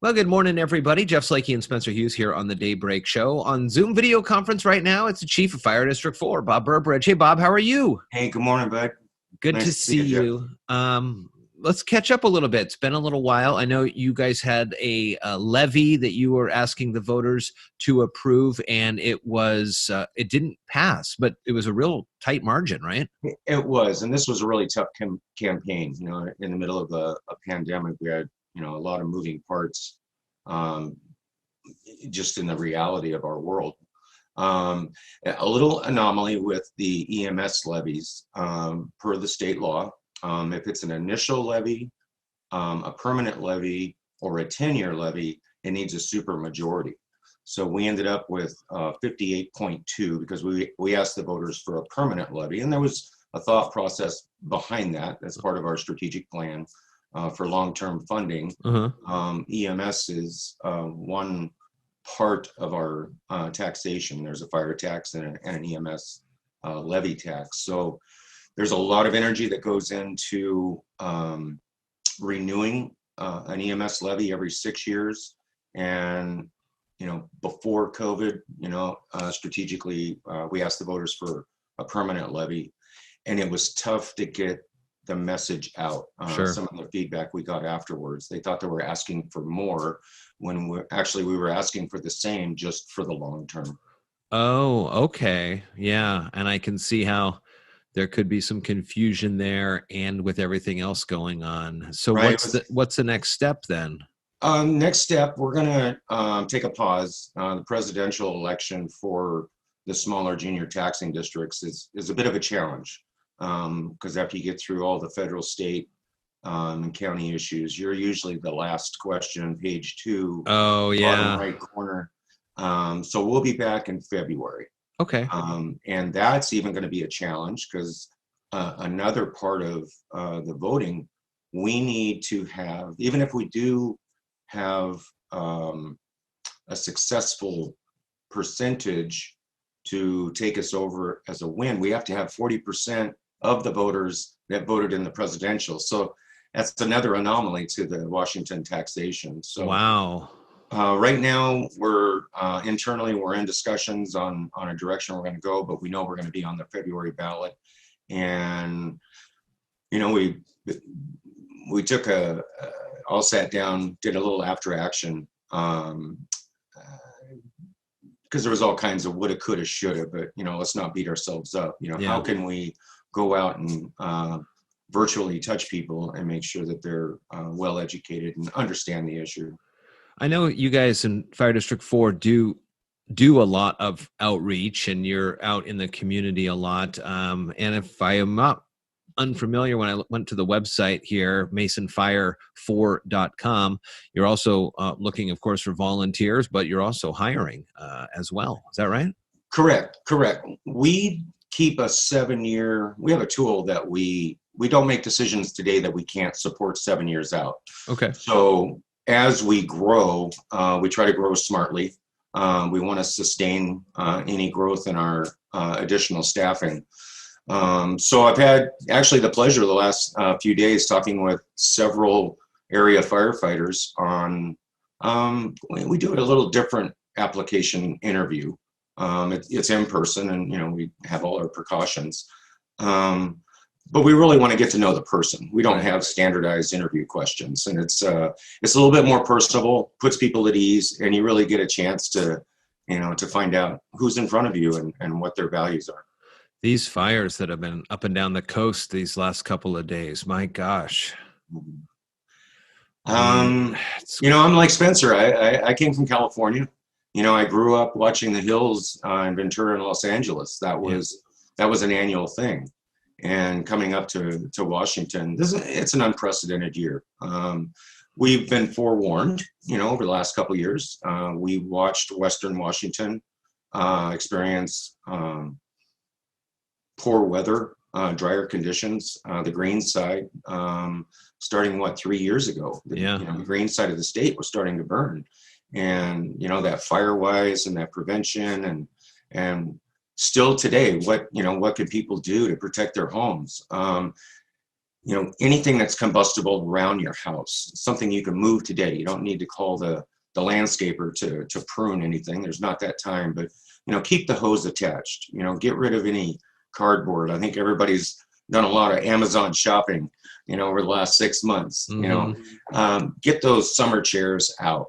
Well, good morning, everybody. Jeff Slakey and Spencer Hughes here on the Daybreak Show. On Zoom video conference right now, it's the Chief of Fire District 4, Bob Burbridge. Hey, Bob, how are you? Hey, good morning, bud. Good Nice to to see see you, Jeff. you. Let's catch up a little bit. It's been a little while. I know you guys had a levy that you were asking the voters to approve, and it it didn't pass, but it was a real tight margin, right? It was, and this was a really tough campaign. In the middle of a pandemic, we had, a lot of moving parts, um, just in the reality of our world. A little anomaly with the EMS levies, per the state law. If it's an initial levy, a permanent levy, or a 10-year levy, it needs a super majority. So we ended up with 58.2 because we asked the voters for a permanent levy, and there was a thought process behind that as part of our strategic plan for long-term funding. EMS is one part of our taxation. There's a fire tax and an EMS levy tax. So there's a lot of energy that goes into renewing an EMS levy every 6 years. And, before COVID, strategically, we asked the voters for a permanent levy, and it was tough to get the message out. Sure. Some of the feedback we got afterwards, they thought they were asking for more when we were asking for the same, just for the long term. Oh, okay. Yeah. And I can see how there could be some confusion there and with everything else going on. So Right. what's the next step then? Next step, we're going to take a pause. The presidential election for the smaller junior taxing districts is a bit of a challenge, because after you get through all the federal, state, and county issues, you're usually the last question, page 2, Oh, yeah. bottom right corner. So we'll be back in February. Okay. And that's even going to be a challenge because another part of the voting, we need to have, even if we do have a successful percentage to take us over as a win, we have to have 40% of the voters that voted in the presidential. So that's another anomaly to the Washington taxation. So wow. Right now, we're internally, we're in discussions on a direction we're going to go, but we know we're going to be on the February ballot. And we took all sat down, did a little after action, because there was all kinds of woulda, coulda, shoulda, but let's not beat ourselves up. Yeah. How can we go out and virtually touch people and make sure that they're well educated and understand the issue? I know you guys in Fire District 4 do a lot of outreach, and you're out in the community a lot. And if I am not unfamiliar, when I went to the website here, masonfire4.com, you're also looking, of course, for volunteers, but you're also hiring as well. Is that right? Correct. We keep a 7-year, we have a tool that we don't make decisions today that we can't support 7 years out. Okay. So as we grow, we try to grow smartly. We want to sustain any growth in our additional staffing. So I've had actually the pleasure the last few days talking with several area firefighters on, we do it a little different application interview. It's in person, and we have all our precautions. But we really want to get to know the person. We don't have standardized interview questions, and it's a little bit more personable, puts people at ease, and you really get a chance to, to find out who's in front of you and what their values are. These fires that have been up and down the coast these last couple of days, my gosh. I'm like Spencer. I came from California. I grew up watching the hills in Ventura and Los Angeles. That was an annual thing. And coming up to Washington, it's an unprecedented year. We've been forewarned, over the last couple of years. We watched Western Washington experience poor weather, drier conditions, the green side, starting 3 years ago. The green side of the state was starting to burn. And, that fire-wise and that prevention and still today, what can people do to protect their homes? anything that's combustible around your house, something you can move today. You don't need to call the landscaper to prune anything. There's not that time, but keep the hose attached. Get rid of any cardboard. I think everybody's done a lot of Amazon shopping, over the last 6 months. Get those summer chairs out.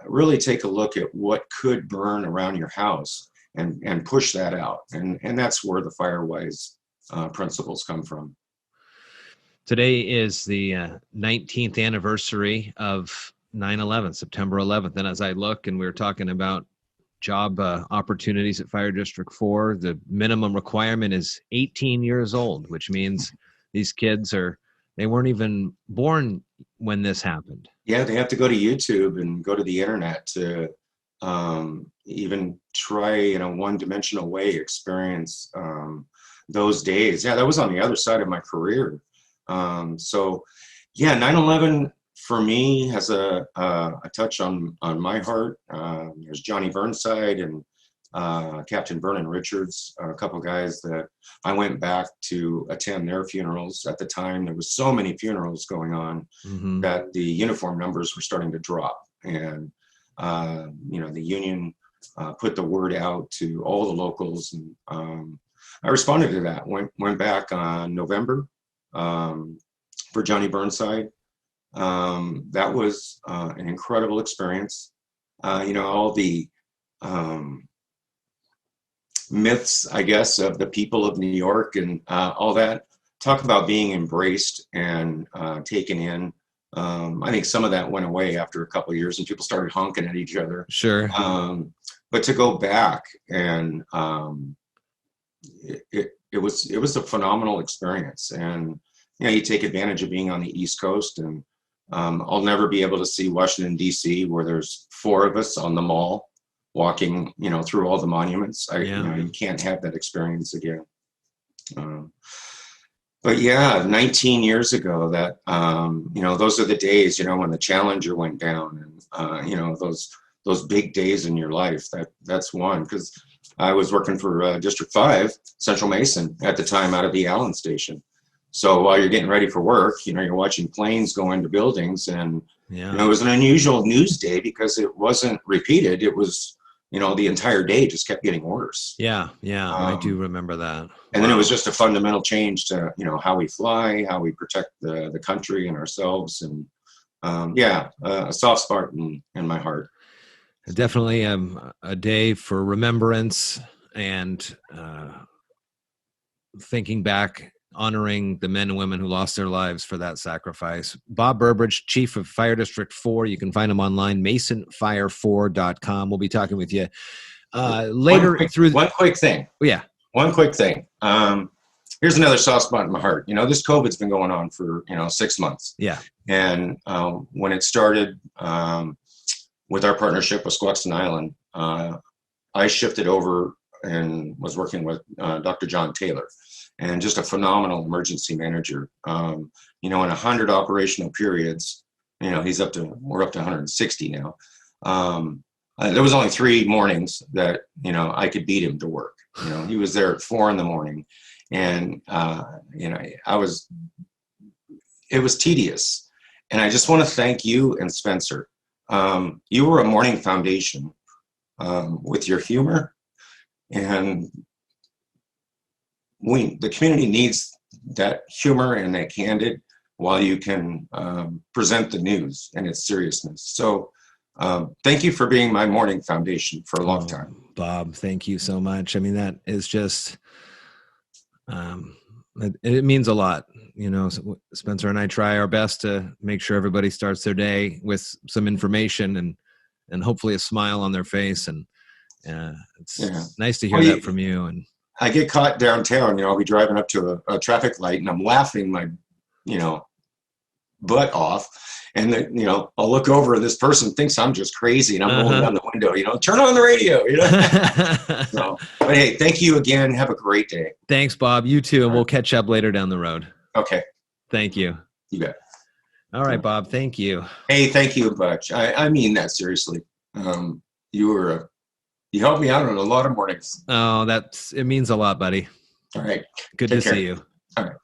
Really take a look at what could burn around your house and push that out. And that's where the FireWise principles come from. Today is the 19th anniversary of 9/11, September 11th. And as I look, and we were talking about job opportunities at Fire District 4, the minimum requirement is 18 years old, which means these kids they weren't even born when this happened. Yeah, they have to go to YouTube and go to the internet to even try, one-dimensional way experience those days. Yeah, that was on the other side of my career. So yeah, 9/11 for me has a touch on my heart. There's Johnny Burnside and Captain Vernon Richards, a couple guys that I went back to attend their funerals. At the time, there was so many funerals going on that the uniform numbers were starting to drop. And, the union put the word out to all the locals. And I responded to that, went back on November for Johnny Burnside. That was an incredible experience. All the myths, I guess, of the people of New York and all that. Talk about being embraced and taken in. I think some of that went away after a couple of years and people started honking at each other. Sure. But to go back and it was a phenomenal experience. And you take advantage of being on the East Coast, and I'll never be able to see Washington, D.C., where there's 4 of us on the mall walking, through all the monuments. You can't have that experience again. But yeah, 19 years ago, that those are the days, when the Challenger went down, and those big days in your life. That's one, because I was working for District 5, Central Mason at the time, out of the Allen Station. So while you're getting ready for work, you're watching planes go into buildings, and it was an unusual news day because it wasn't repeated. It was, the entire day just kept getting worse. Yeah, I do remember that. And then it was just a fundamental change to, how we fly, how we protect the country and ourselves. And a soft spot in my heart. Definitely a day for remembrance and thinking back, honoring the men and women who lost their lives for that sacrifice. Bob Burbridge, Chief of Fire District 4. You can find him online, masonfire4.com. We'll be talking with you later. One quick thing. Yeah. One quick thing. Here's another soft spot in my heart. This COVID's been going on for, 6 months. Yeah. And when it started with our partnership with Squaxin Island, I shifted over and was working with Dr. John Taylor. And just a phenomenal emergency manager. In 100 operational periods, we're up to 160 now. There was only 3 mornings that, I could beat him to work. He was there at 4 a.m. And, it was tedious. And I just want to thank you and Spencer. You were a morning foundation with your humor, and the community needs that humor and that candid while you can present the news and its seriousness. So thank you for being my morning foundation for a long time. Bob, thank you so much. I mean, that is just, it means a lot. Spencer and I try our best to make sure everybody starts their day with some information and hopefully a smile on their face. And it's nice to hear that from you. And I get caught downtown, I'll be driving up to a traffic light and I'm laughing my, butt off. And then, I'll look over and this person thinks I'm just crazy and I'm rolling down the window, turn on the radio, So, but hey, thank you again. Have a great day. Thanks, Bob. You too. And we'll catch up later down the road. Okay. Thank you. You bet. All right, Bob. Thank you. Hey, thank you, Butch. I mean that seriously. You helped me out on a lot of mornings. Oh, it means a lot, buddy. All right. Good to see you. All right.